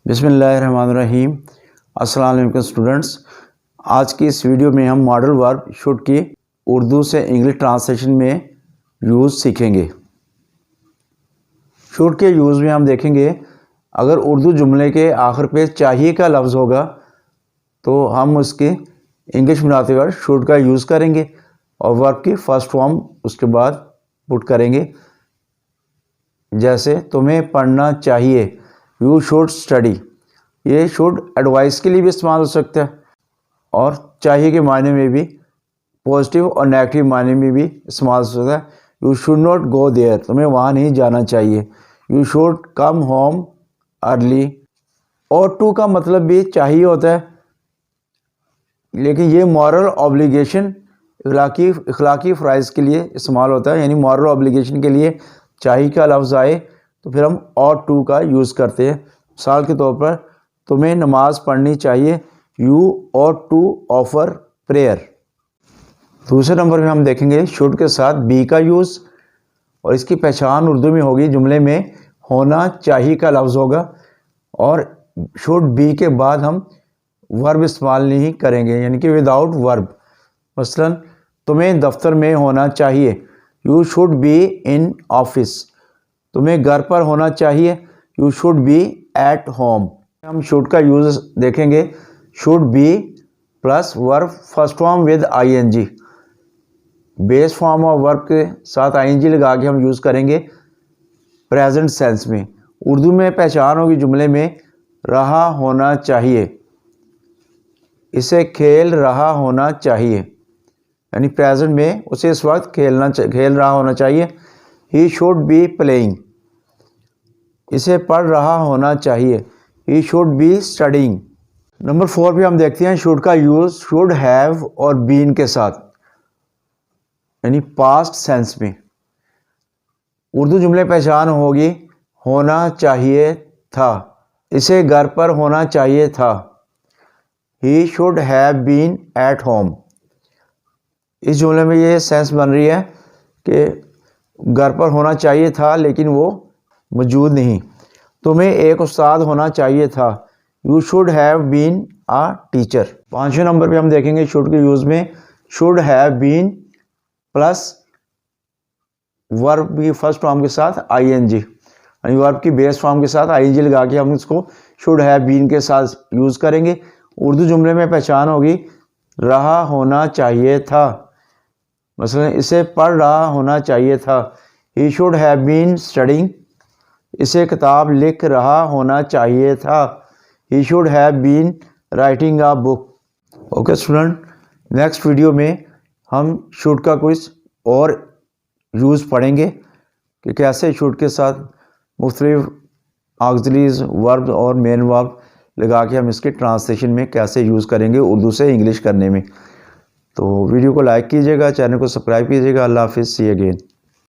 بسم اللہ الرحمن الرحیم۔ السلام علیکم اسٹوڈنٹس، آج کی اس ویڈیو میں ہم ماڈل ورب شوڈ کی اردو سے انگلش ٹرانسلیشن میں یوز سیکھیں گے۔ شوڈ کے یوز میں ہم دیکھیں گے اگر اردو جملے کے آخر پہ چاہیے کا لفظ ہوگا تو ہم اس کے انگلش مناسب شوڈ کا یوز کریں گے اور ورب کی فرسٹ فارم اس کے بعد پٹ کریں گے، جیسے تمہیں پڑھنا چاہیے، یو شوڈ اسٹڈی۔ یہ شوڈ ایڈوائس کے لیے بھی استعمال ہو سکتا ہے اور چاہیے کے معنی میں بھی پازیٹیو اور نیگیٹو معنی میں بھی استعمال ہو سکتا ہے۔ You should not go there, تمہیں وہاں نہیں جانا چاہیے۔ You should come home early. اور ٹو کا مطلب بھی چاہیے ہوتا ہے، لیکن یہ مورل اوبلیگیشن اخلاقی فرائض کے لیے استعمال ہوتا ہے، یعنی مورل اوبلیگیشن کے لیے چاہیے کا لفظ آئے تو پھر ہم اور ٹو کا یوز کرتے ہیں۔ مثال کے طور پر تمہیں نماز پڑھنی چاہیے، یو اور ٹو آفر پریئر۔ دوسرے نمبر میں ہم دیکھیں گے شوڈ کے ساتھ بی کا یوز، اور اس کی پہچان اردو میں ہوگی جملے میں ہونا چاہیے کا لفظ ہوگا اور شوڈ بی کے بعد ہم ورب استعمال نہیں کریں گے، یعنی کہ وداؤٹ ورب۔ مثلاً تمہیں دفتر میں ہونا چاہیے، you should be in office. تمہیں گھر پر ہونا چاہیے، you should be at home. ہم شوڈ کا یوز دیکھیں گے، should be plus verb first form with I N G, base form of verb کے ساتھ آئی این جی لگا کے ہم یوز کریں گے پریزنٹ سینس میں۔ اردو میں پہچان ہوگی جملے میں رہا ہونا چاہیے، اسے کھیل رہا ہونا چاہیے، یعنی پریزنٹ میں اسے اس وقت کھیل رہا ہونا چاہیے۔ ہی شوڈ بی پلینگ، اسے پڑھ رہا ہونا چاہیے، he should be studying. Number 4 پہ ہم دیکھتے ہیں شوڈ کا یوز شوڈ ہیو اور بین کے ساتھ، یعنی پاسٹ سینس میں۔ اردو جملے پہچان ہوگی ہونا چاہیے تھا، اسے گھر پر ہونا چاہیے تھا، he should have been at home. اس جملے میں یہ سینس بن رہی ہے کہ گھر پر ہونا چاہیے تھا لیکن وہ موجود نہیں۔ تمہیں ایک استاد ہونا چاہیے تھا، you should have been a teacher. 5ویں نمبر پہ ہم دیکھیں گے شوڈ کے یوز میں شوڈ ہیو بین پلس ورب کی فرسٹ فارم کے ساتھ آئی این جی، یعنی ورب کی بیس فارم کے ساتھ آئی این جی لگا کے ہم اس کو شوڈ ہیو بین کے ساتھ یوز کریں گے۔ اردو جملے میں پہچان ہوگی رہا ہونا چاہیے تھا، مثلا اسے پڑھ رہا ہونا چاہیے تھا، he should have been studying, اسے کتاب لکھ رہا ہونا چاہیے تھا، he should have been writing a book. Okay student, next video میں ہم شوڈ کا کچھ اور یوز پڑھیں گے کہ کیسے شوڈ کے ساتھ مختلف آگزلیز ورب اور مین ورب لگا کے ہم اس کے ٹرانسلیشن میں کیسے یوز کریں گے اردو سے انگلش کرنے میں۔ تو ویڈیو کو لائک کیجیے گا، چینل کو سبسکرائب کیجیے گا۔ اللہ حافظ، سی اگین۔